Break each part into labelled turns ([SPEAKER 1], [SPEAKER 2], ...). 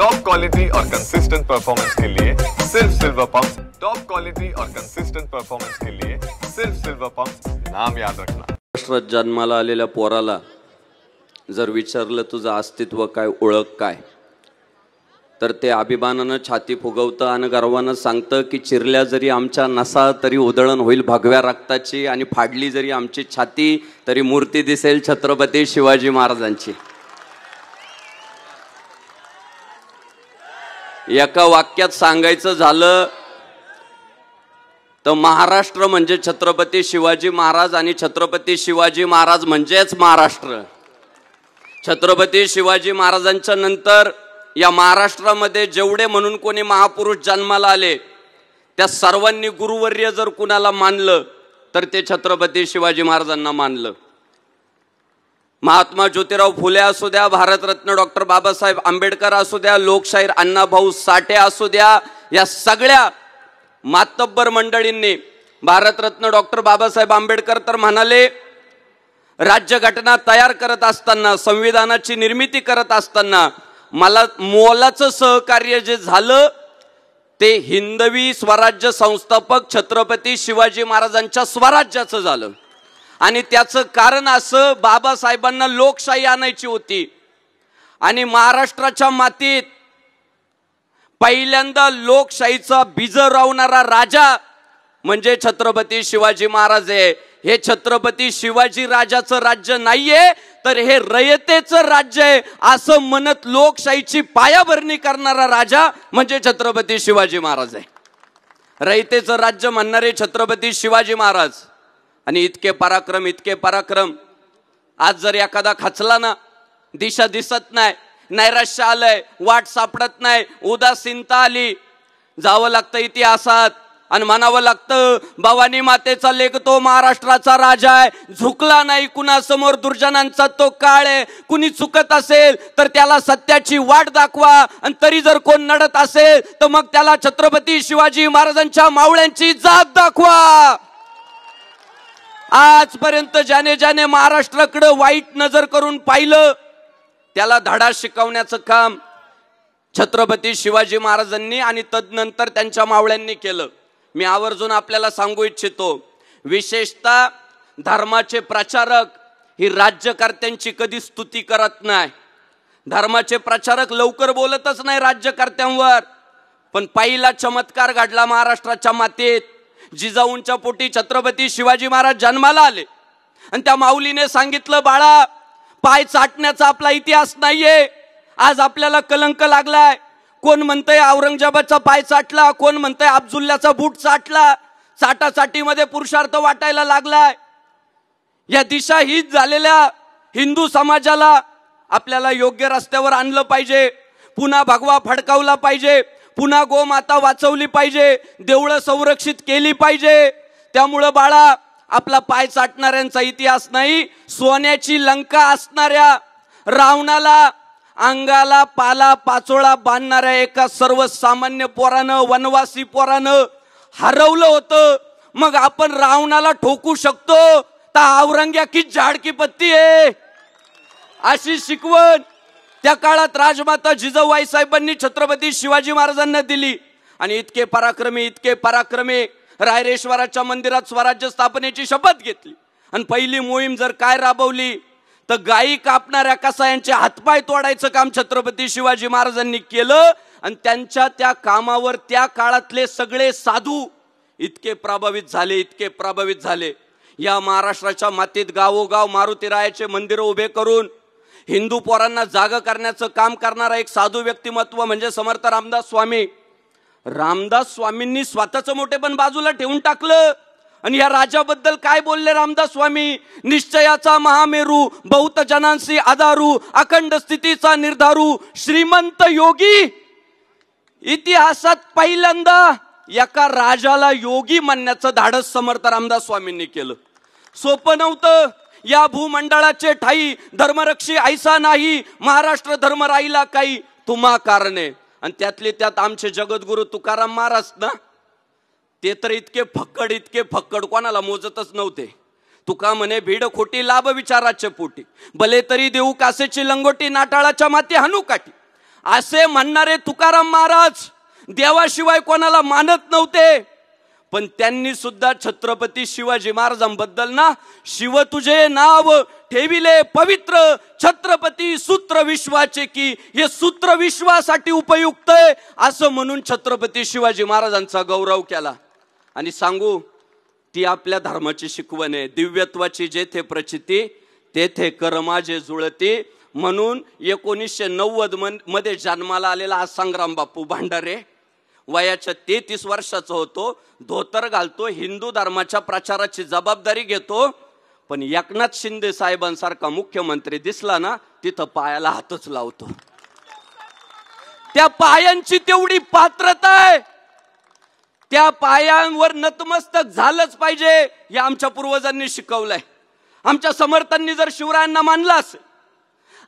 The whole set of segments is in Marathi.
[SPEAKER 1] टॉप क्वालिटी और कंसिस्टेंट परफॉर्मेंस के लिए सिर्फ सिल्वर पंप्स। टॉप क्वालिटी और कंसिस्टेंट परफॉर्मेंस के लिए सिर्फ सिल्वर पंप्स, नाम याद रखना।
[SPEAKER 2] महाराष्ट्रात जन्माला आलेल्या पोराला जर विचारलं तुझं अस्तित्व काय, ओळख काय, तर ते अभिमानानं छाती फुगवतं आणि गर्वानं सांगतं की चिरल्या जरी आमच्या नसा तरी उधळण होईल भगव्या रक्ताची, आणि फाडली जरी आमची छाती तरी मूर्ती दिसेल छत्रपती शिवाजी महाराजांची। एका वाक्यात सांगायचं झालं तर महाराष्ट्र म्हणजे छत्रपती शिवाजी महाराज, आणि छत्रपती शिवाजी महाराज म्हणजेच महाराष्ट्र। छत्रपती शिवाजी महाराजांच्या नंतर या महाराष्ट्रामध्ये जेवढे म्हणून कोणी महापुरुष जन्माला आले त्या सर्वांनी गुरुवर्य जर कुणाला मानलं तर ते छत्रपती शिवाजी महाराजांना मानलं। महात्मा ज्योतिराव फुले असू द्या, भारतरत्न डॉक्टर बाबासाहेब आंबेडकर असू द्या, लोकशाहीर अण्णाभाऊ साठे असू द्या, या सगळ्या मातब्बर मंडळींनी, भारतरत्न डॉक्टर बाबासाहेब आंबेडकर तर म्हणाले राज्यघटना तयार करत असताना, संविधानाची निर्मिती करत असताना मला मोलाचं सहकार्य जे झालं ते हिंदवी स्वराज्य संस्थापक छत्रपती शिवाजी महाराजांच्या स्वराज्याचं झालं। आणि त्याचं कारण असं, बाबासाहेबांना लोकशाही आणायची होती आणि महाराष्ट्राच्या मातीत पहिल्यांदा लोकशाहीचा बीज रावणारा राजा म्हणजे छत्रपती शिवाजी महाराज आहे। हे छत्रपती शिवाजी राजाचं राज्य नाहीये तर हे रयतेचं राज्य आहे असं म्हणत लोकशाहीची पायाभरणी करणारा राजा म्हणजे छत्रपती शिवाजी महाराज आहे। रयतेचं राज्य म्हणणारे छत्रपती शिवाजी महाराज, आणि इतके पराक्रम, इतके पराक्रम। आज जर एखादा खचला ना, दिशा दिसत नाही, नैराश्य आलंय, वाट सापडत नाही, उदासीनता आली, जावं लागतं इतिहासात आणि म्हणावं लागतं भवानी मातेचा लेक तो महाराष्ट्राचा राजा आहे, झुकला नाही कुणासमोर दुर्जनांचा तो काळ आहे। कुणी चुकत असेल तर त्याला सत्याची वाट दाखवा, आणि तरी जर कोण नडत असेल तर मग त्याला छत्रपती शिवाजी महाराजांच्या मावळ्यांची जात दाखवा। आजपर्यंत ज्याने ज्याने महाराष्ट्राकडे वाईट नजर करून पाहिलं त्याला धडा शिकवण्याचं काम छत्रपती शिवाजी महाराजांनी आणि तदनंतर त्यांच्या मावळ्यांनी केलं। मी आवर्जून आपल्याला सांगू इच्छितो, विशेषतः धर्माचे प्रचारक ही राज्यकर्त्यांची कधी स्तुती करत नाही। धर्माचे प्रचारक लवकर बोलतच नाही राज्यकर्त्यांवर, पण पहिला चमत्कार घडला महाराष्ट्राच्या मातीत। जिजाऊंच्या पोटी छत्रपती शिवाजी महाराज जन्माला आले आणि त्या माऊलीने सांगितलं, बाळा पाय चाटण्याचा आपला इतिहास नाहीये, आज आपल्याला कलंक लागलाय। कोण म्हणतंय औरंगजेबाचा पाय चाटला, कोण म्हणतंय अब्दुल्लाचा बूट चाटला, चाटाचाटीमध्ये पुरुषार्थ वाटायला लागलाय। या दिशाहीन झालेल्या हिंदू समाजाला आपल्याला योग्य रस्त्यावर आणलं पाहिजे, पुन्हा भगवा फडकावला पाहिजे, पुन्हा गोमाता वाचवली पाहिजे, देवळं संरक्षित केली पाहिजे। त्यामुळं बाळा आपला पाय चाटणाऱ्यांचा इतिहास नाही, सोन्याची लंका असणाऱ्या, रावणाला अंगाला पाला पाचोळा बांधणाऱ्या एका सर्वसामान्य पोरानं, वनवासी पोरानं हरवलं होतं। मग आपण रावणाला ठोकू शकतो तर औरंग्या की झाड की पत्ती आहे, अशी शिकवण त्या काळात राजमाता जिजाऊबाई साहेबांनी छत्रपती शिवाजी महाराजांना दिली। आणि इतके पराक्रमी, इतके पराक्रमी रायरेश्वराच्या मंदिरात स्वराज्य स्थापनेची शपथ घेतली। आणि पहिली मोहीम जर काय राबवली तर गायी कापणाऱ्या कसायांचे हातपाय तोडायचं काम छत्रपती शिवाजी महाराजांनी केलं। आणि त्यांच्या त्या कामावर त्या काळातले सगळे साधू इतके प्रभावित झाले, इतके प्रभावित झाले। या महाराष्ट्राच्या मातीत गावोगाव मारुतीरायाचे मंदिर उभे करून हिंदू पोरांना जाग करण्याचं काम करणारा एक साधू व्यक्तिमत्व म्हणजे समर्थ रामदास स्वामी। रामदास स्वामींनी स्वतःचं मोठेपण बाजूला ठेवून टाकलं आणि या राजाबद्दल काय बोलले रामदास स्वामी, निश्चयाचा महामेरू, बहुत जनांसी आधारू, अखंड स्थितीचा निर्धारू, श्रीमंत योगी। इतिहासात पहिल्यांदा एका राजाला योगी म्हणण्याचं धाडस समर्थ रामदास स्वामींनी केलं। सोपं नव्हतं। या भूमंडळाचे ठाई धर्मरक्षी ऐसा नाही, महाराष्ट्र धर्म राहिला काही तुम्हा कारणे। आणि त्यातले त्यात आमचे जगद्गुरु तुकाराम महाराज ना, ते तर इतके फक्कड कोणाला मोजतच नव्हते। तुका म्हणे भीड खोटी लाभ विचाराचे पोटी, भले तरी देऊ कासेची लंगोटी, नाटाळाच्या माती हानू काठी। असे म्हणणारे तुकाराम महाराज देवाशिवाय कोणाला मानत नव्हते, पण त्यांनी सुद्धा छत्रपती शिवाजी महाराजांबद्दल ना, शिव तुझे नाव ठेविले पवित्र छत्रपती सूत्र विश्वाचे की, हे सूत्र विश्वासाठी उपयुक्त आहे असं म्हणून छत्रपती शिवाजी महाराजांचा गौरव केला. आणि सांगू, ती आपल्या धर्माची शिकवण आहे. दिव्यत्वाची जेथे प्रचिती तेथे कर माझे जुळती. म्हणून 1990 मध्ये जन्माला आलेला हा संग्राम बापू भांडारे वयाच्या 33 वर्षाचा होतो. धोतर घालतो, हिंदू धर्माच्या प्रचाराची जबाबदारी घेतो. पण एकनाथ शिंदे साहेबांसारखा मुख्यमंत्री दिसला ना, तिथं पायाला हातच लावतो. त्या पायांची तेवढी पात्रता आहे, त्या पायांवर नतमस्तक झालंच पाहिजे हे आमच्या पूर्वजांनी शिकवलंय. आमच्या समर्थांनी जर शिवरायांना मानलं असेल,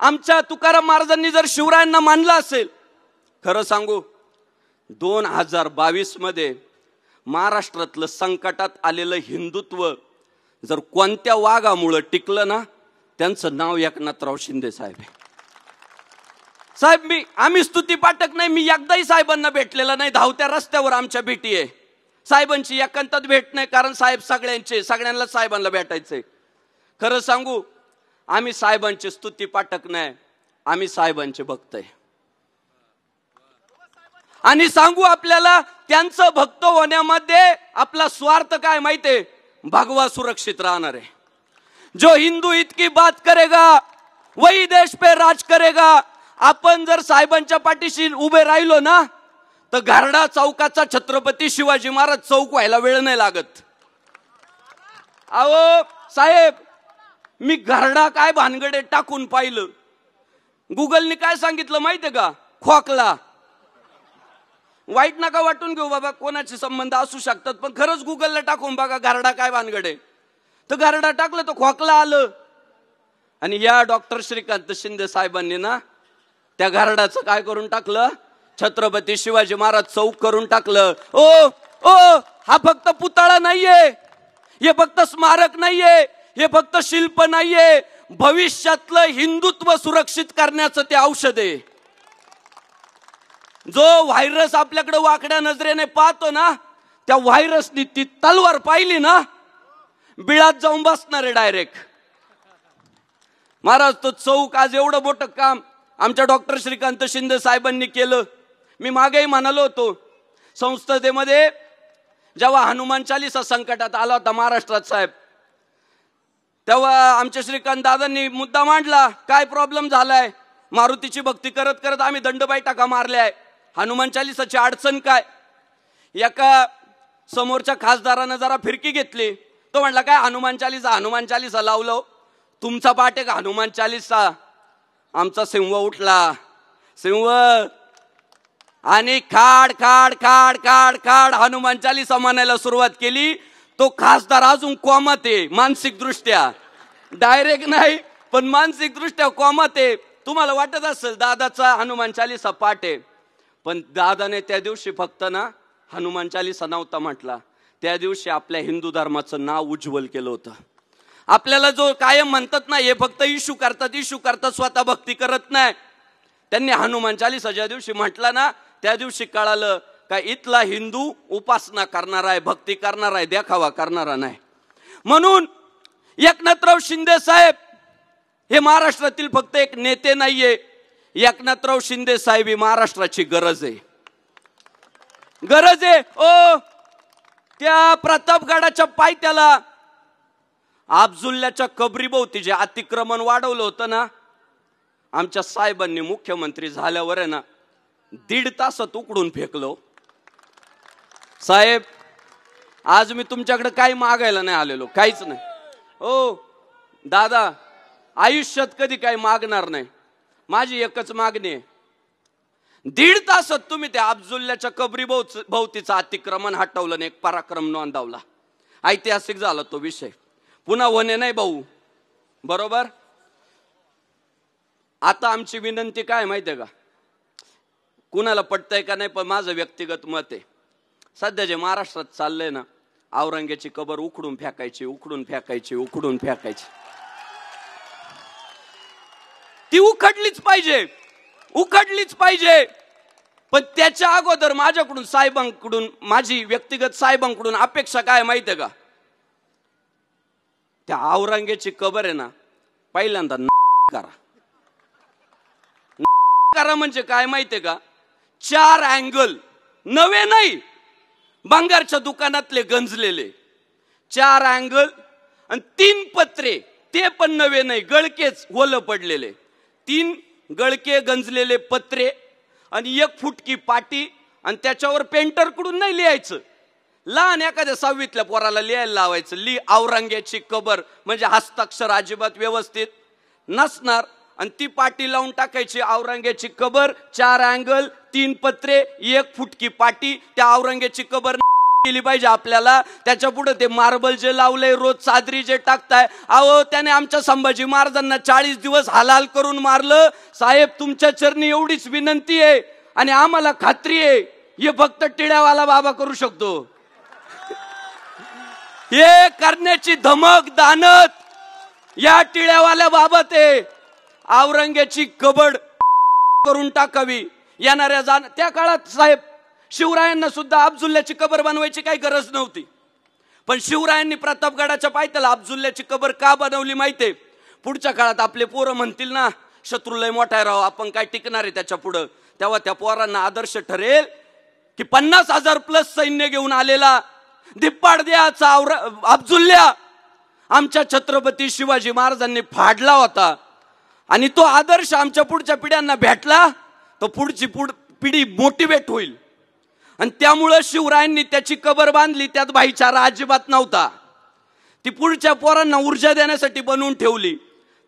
[SPEAKER 2] आमच्या तुकाराम महाराजांनी जर शिवरायांना मानलं असेल, खरं सांगू 2022 मध्ये महाराष्ट्रातलं संकटात आलेलं हिंदुत्व जर कोणत्या वाघामुळे टिकलं ना, त्यांचं नाव एकनाथराव शिंदे साहेब आहे. साहेब, आम्ही स्तुती पाठक नाही, मी एकदाही साहेबांना भेटलेला नाही. धावत्या रस्त्यावर आमच्या भेटी आहे. साहेबांची एकांतात भेट नाही, कारण साहेब सगळ्यांना साहेबांना भेटायचंय. खरं सांगू, आम्ही साहेबांचे स्तुती पाठक नाही, आम्ही साहेबांचे भक्त आहे. आणि सांगू आपल्याला, त्यांचं भक्त होण्यामध्ये आपला स्वार्थ काय माहितीये? भगवा सुरक्षित राहणार आहे. जो हिंदू हित की बात करेगा वही देश पे राज करेगा. आपण जर साहेबांच्या पाठीशी उभे राहिलो ना, तर घारडा चौकाचा छत्रपती शिवाजी महाराज चौक व्हायला वेळ नाही लागत. अहो साहेब, मी घारडा काय भानगडे टाकून पाहिलं. गुगलने काय सांगितलं माहितीये का? खोकला. वाईट नका वाटून घेऊ बाबा, कोणाचे संबंध असू शकतात, पण खरंच गुगलला टाकून बघा घारडा काय भानगडे. तर घारडा टाकलं तर खोकला आलं. आणि या डॉक्टर श्रीकांत शिंदे साहेबांनी ना, त्या घारडाचं काय करून टाकलं? छत्रपती शिवाजी महाराज चौक करून टाकलं. ओ हा फक्त पुतळा नाहीये, हे फक्त स्मारक नाहीये, हे फक्त शिल्प नाहीये, भविष्यातलं हिंदुत्व सुरक्षित करण्याचं ते औषध आहे. जो व्हायरस आपल्याकडे वाकड्या नजरेने पाहतो ना, त्या व्हायरसनी ती तलवार पाहिली ना, बिळात जाऊन बसणार आहे डायरेक्ट. महाराज, तो चौक आज एवढं मोठं काम आमच्या डॉक्टर श्रीकांत शिंदे साहेबांनी केलं. मी मागेही म्हणालो होतो, संसदेमध्ये जेव्हा हनुमान चालीसा संकटात आला होता महाराष्ट्रात साहेब, तेव्हा आमच्या श्रीकांत दादांनी मुद्दा मांडला, काय प्रॉब्लेम झालाय? मारुतीची भक्ती करत करत आम्ही दंडबैठका मारल्या आहे, हनुमान चालीसाची अडचण काय? एका समोरच्या खासदारानं जरा फिरकी घेतली. तो म्हटला, काय हनुमान चालीसा लावलो, तुमचा पाठ आहे का हनुमान चालीसा? आमचा सिंह उठला, सिंह, आणि खाड खाड खाड खाड खाड हनुमान चालीसा म्हणायला सुरुवात केली. तो खासदार अजून कोमात आहे मानसिक दृष्ट्या, डायरेक्ट नाही पण मानसिक दृष्ट्या कोमात आहे. तुम्हाला वाटत असेल दादाचा हनुमान चालीसा पाठ आहे, पण दादाने त्या दिवशी फक्त ना हनुमान चालीसा नव्हता म्हटला, त्या दिवशी आपल्या हिंदू धर्माचं नाव उज्ज्वल केलं होतं. आपल्याला जो कायम म्हणतात ना, हे फक्त इशू करतात, स्वतः भक्ती करत नाही. त्यांनी हनुमान चालीसा ज्या दिवशी म्हटला ना, त्या दिवशी कळालं का इथला हिंदू उपासना करणारा आहे, भक्ती करणारा आहे, देखावा करणारा नाही. म्हणून एकनाथराव शिंदे साहेब हे महाराष्ट्रातील फक्त एक नेते नाहीये, एकनाथराव शिंदे साहेब ही महाराष्ट्राची गरज आहे. ओ त्या प्रतापगडाच्या पायथ्याला अब्दुल्लाच्या कबरीभोवती जे अतिक्रमण वाढवलं होतं ना, आमच्या साहेबांनी मुख्यमंत्री झाल्यावर आहे ना 1.5 तासात उकडून फेकलो. साहेब, आज मी तुमच्याकडे काही मागायला नाही आलेलो, काहीच नाही. ओ दादा, आयुष्यात कधी काही मागणार नाही. माझी एकच मागणी आहे, 1.5 तासात तुम्ही त्या अब्दुल्लाच्या कबरी भोवतीचं अतिक्रमण हटवलं आणि एक पराक्रम नोंदवला. ऐतिहासिक झाला तो विषय, पुन्हा होणे नाही भाऊ, बरोबर? आता आमची विनंती काय माहितीये का, कुणाला पटतंय का नाही, पण माझं व्यक्तिगत मत आहे, सध्या जे महाराष्ट्रात चाललंय ना, औरंग्याची कबर उखडून फेकायची, ती उखडलीच पाहिजे. उखडलीच पाहिजे. पण त्याच्या अगोदर माझ्याकडून साहेबांकडून माझी व्यक्तिगत साहेबांकडून अपेक्षा काय माहितीये का? त्या औरंगजेबाची कबर आहे ना, पहिल्यांदा करा म्हणजे काय माहितीये का? 4 अँगल नवे नाही, भंगारच्या दुकानातले गंजलेले 4 अँगल आणि 3 पत्रे, ते पण नवे नाही, गळकेच ओलं पडलेले 3 गळके गंजलेले पत्रे आणि 1 फुटकी पाटी आणि त्याच्यावर पेंटर कडून नाही लिहायचं, लहान एखाद्या 6वीतल्या पोराला लिहायला लावायचं, औरंगजेबाची कबर, म्हणजे हस्ताक्षर अजिबात व्यवस्थित नसणार. आणि ती पाटी लावून टाकायची, औरंगजेबाची कबर, 4 अँगल, 3 पत्रे, 1 फुटकी पाटी. त्या औरंगजेबाची कबर केली पाहिजे आपल्याला. त्याच्या पुढे ते मार्बल जे लावलंय, रोज चादरी जे टाकताय, अहो त्याने आमच्या संभाजी महाराजांना 40 दिवस हालाल करून मारलं. साहेब तुमच्या चरणी एवढीच विनंती आहे आणि आम्हाला खात्री आहे हे फक्त टिळ्यावाला बाबा करू शकतो. हे करण्याची धमक दानत या टिळ्यावाल्या बाबत आहे. औरंगजेबाची कबर करून टाकावी. येणाऱ्या त्या काळात साहेब शिवरायांना सुद्धा अब्दुल्ल्याची कबर बनवायची काही गरज नव्हती, पण शिवरायांनी प्रतापगडाच्या पायथ्याला अब्दुल्ल्याची कबर का बनवली माहितीये? पुढच्या काळात आपले पोरं म्हणतील ना, शत्रूलय मोठा राव, आपण काय टिकणार आहे त्याच्या पुढं, तेव्हा त्या पोरांना आदर्श ठरेल की 50,000 प्लस सैन्य घेऊन आलेला धिप्पाड देहाचा अब्दुल्ल्या आमच्या छत्रपती शिवाजी महाराजांनी फाडला होता. आणि तो आदर्श आमच्या पुढच्या पिढ्यांना भेटला तर पुढची पिढी मोटिवेट होईल. आणि त्यामुळं शिवरायांनी त्याची कबर बांधली. त्यात भाईचारा अजिबात नव्हता, ती पुढच्या पोरांना ऊर्जा देण्यासाठी बनवून ठेवली.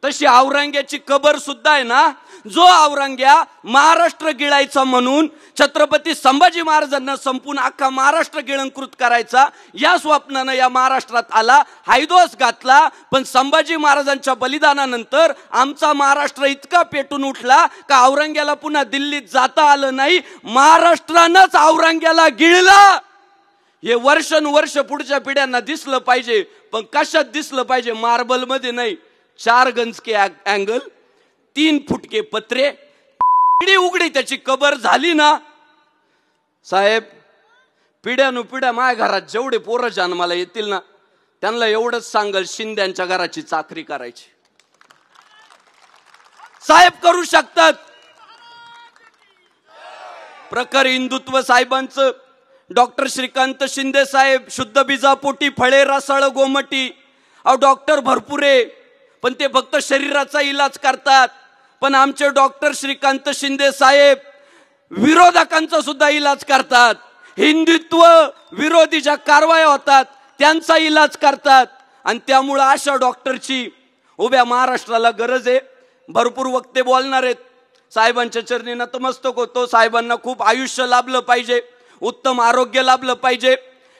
[SPEAKER 2] तशी औरंगजेबाची कबर सुद्धा आहे ना, जो औरंग्या महाराष्ट्र गिळायचा म्हणून छत्रपती संभाजी महाराजांना संपून अख्खा महाराष्ट्र गिळंकृत करायचा या स्वप्नानं या महाराष्ट्रात आला, हायदोस घातला. पण संभाजी महाराजांच्या बलिदानानंतर आमचा महाराष्ट्र इतका पेटून उठला का औरंग्याला पुन्हा दिल्लीत जाता आलं नाही. महाराष्ट्रानंच औरंग्याला गिळला. हे वर्षानुवर्ष पुढच्या पिढ्यांना दिसलं पाहिजे. पण कशात दिसलं पाहिजे? मार्बल मध्ये नाही, 4 गंजके अँगल, 3 फुटके पत्रे, उघडी त्याची कबर झाली ना साहेब, पिढ्यानुपिढ्या माझ्या घरात जेवढे पोरं जन्माला येतील ना, त्यांना एवढंच सांगल, शिंद्यांच्या घराची चाकरी करायची. साहेब करू शकतात. प्रखर हिंदुत्व साहेबांचं. डॉक्टर श्रीकांत शिंदे साहेब, शुद्ध बीजापोटी फळे रसाळ गोमटी. अहो डॉक्टर भरपूर आहे, पण ते फक्त शरीराचा इलाज करतात. पण आमचे डॉक्टर श्रीकांत शिंदे साहेब विरोधकांचा सुद्धा इलाज करतात. हिंदुत्व विरोधी ज्या कारवाया होतात त्यांचा इलाज करतात. आणि त्यामुळे अशा डॉक्टरची उभ्या महाराष्ट्राला गरज आहे. भरपूर वक्ते बोलणार आहेत. साहेबांच्या चरणी नतमस्तक होतो. साहेबांना खूप आयुष्य लाभलं पाहिजे, उत्तम आरोग्य लाभलं पाहिजे.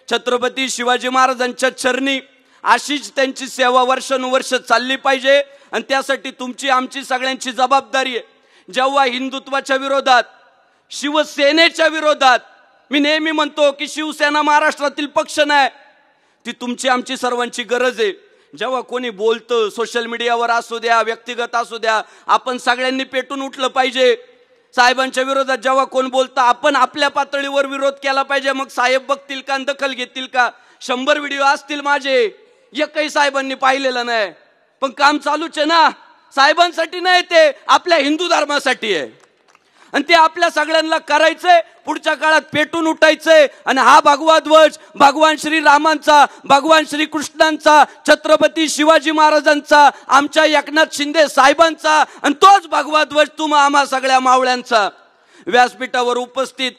[SPEAKER 2] छत्रपती शिवाजी महाराजांच्या चरणी अशीच त्यांची सेवा वर्षानुवर्ष चालली पाहिजे. आणि त्यासाठी तुमची आमची सगळ्यांची जबाबदारी आहे. जेव्हा हिंदुत्वाच्या विरोधात, शिवसेनेच्या विरोधात, मी नेहमी म्हणतो की शिवसेना महाराष्ट्रातील पक्ष नाही, ती तुमची आमची सर्वांची गरज आहे. जेव्हा कोणी बोलतं, सोशल मीडियावर असू द्या, व्यक्तिगत असू द्या, आपण सगळ्यांनी पेटून उठलं पाहिजे. साहेबांच्या विरोधात जेव्हा कोण बोलतं, आपण आपल्या पातळीवर विरोध केला पाहिजे. मग साहेब बघतील का, दखल घेतील का? 100 व्हिडिओ असतील माझे, एकही साहेबांनी पाहिलेलं नाही, पण काम चालूच आहे ना. साहेबांसाठी नाही, ते आपल्या हिंदू धर्मासाठी आहे. आणि ते आपल्या सगळ्यांना करायचंय. पुढच्या काळात पेटून उठायचंय. आणि हा भगवा ध्वज भगवान श्री रामांचा, भगवान श्री कृष्णांचा, छत्रपती शिवाजी महाराजांचा, आमच्या एकनाथ शिंदे साहेबांचा, आणि तोच भगवा ध्वज तुम्हा आम्हा सगळ्या मावळ्यांचा. व्यासपीठावर उपस्थित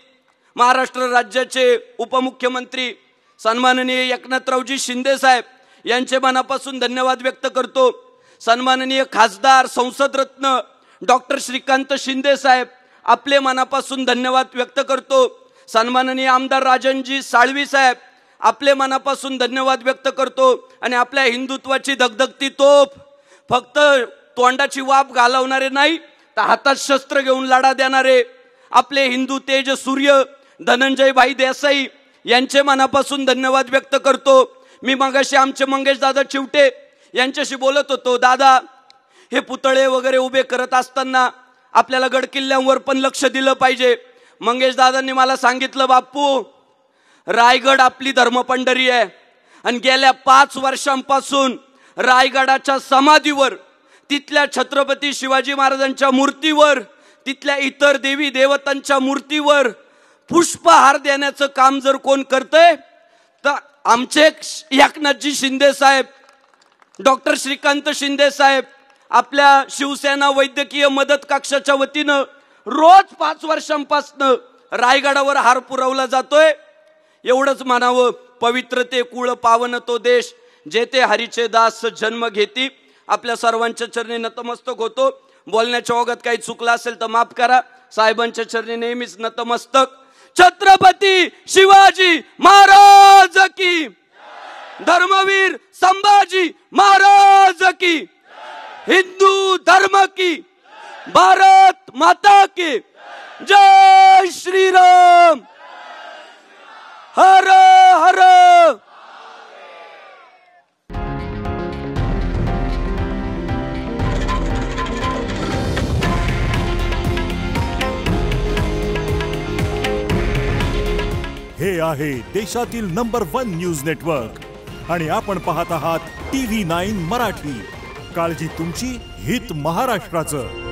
[SPEAKER 2] महाराष्ट्र राज्याचे उपमुख्यमंत्री सन्माननीय एकनाथरावजी शिंदे साहेब यांचे मनापासून धन्यवाद व्यक्त करतो. सन्माननीय खासदार, संसद रत्न डॉक्टर श्रीकांत शिंदे साहेब, आपले मनापासून धन्यवाद व्यक्त करतो. सन्माननीय आमदार राजनजी साळवी साहेब, आपले मनापासून धन्यवाद व्यक्त करतो. आणि आपल्या हिंदुत्वाची धगधगती तोफ, फक्त तोंडाची वाफ घालवणारे नाही तर हातात शस्त्र घेऊन लढा देणारे आपले हिंदू तेज सूर्य धनंजय भाई देसाई यांचे मनापासून धन्यवाद व्यक्त करतो. मी मगाशी आमचे मंगेश दादा चिवटे यांच्याशी बोलत होतो. दादा, हे पुतळे वगैरे उभे करत असताना आपल्याला गड किल्ल्यांवर पण लक्ष दिलं पाहिजे. मंगेश दादांनी मला सांगितलं, बापू रायगड आपली धर्मपंढरी आहे आणि गेल्या 5 वर्षांपासून रायगडाच्या समाधीवर, तिथल्या छत्रपती शिवाजी महाराजांच्या मूर्तीवर, तिथल्या इतर देवी देवतांच्या मूर्तीवर पुष्पहार देण्याचं काम जर कोण करतंय तर आमचे एकनाथजी शिंदे साहेब, डॉक्टर श्रीकांत शिंदे साहेब आपल्या शिवसेना वैद्यकीय मदत कक्षाच्या वतीनं रोज 5 वर्षांपासून रायगडावर हार पुरवला जातोय. एवढंच म्हणावं, पवित्र ते कुळ पावन तो देश, जेथे हरीचे दास जन्म घेती. आपल्या सर्वांच्या चरणी नतमस्तक होतो. बोलण्याच्या ओघात काही चुकलं असेल तर माफ करा. साहेबांच्या चरणी नेहमीच नतमस्तक. छत्रपती शिवाजी महाराज की, धर्मवीर संभाजी महाराज की, हिंदू धर्म की, भारत माता की जय श्रीराम. हर हर.
[SPEAKER 3] हे आहे देशातील नंबर 1 न्यूज नेटवर्क आणि आपण पाहत आहात TV9 मराठी. काळजी तुमची, हित महाराष्ट्राचं.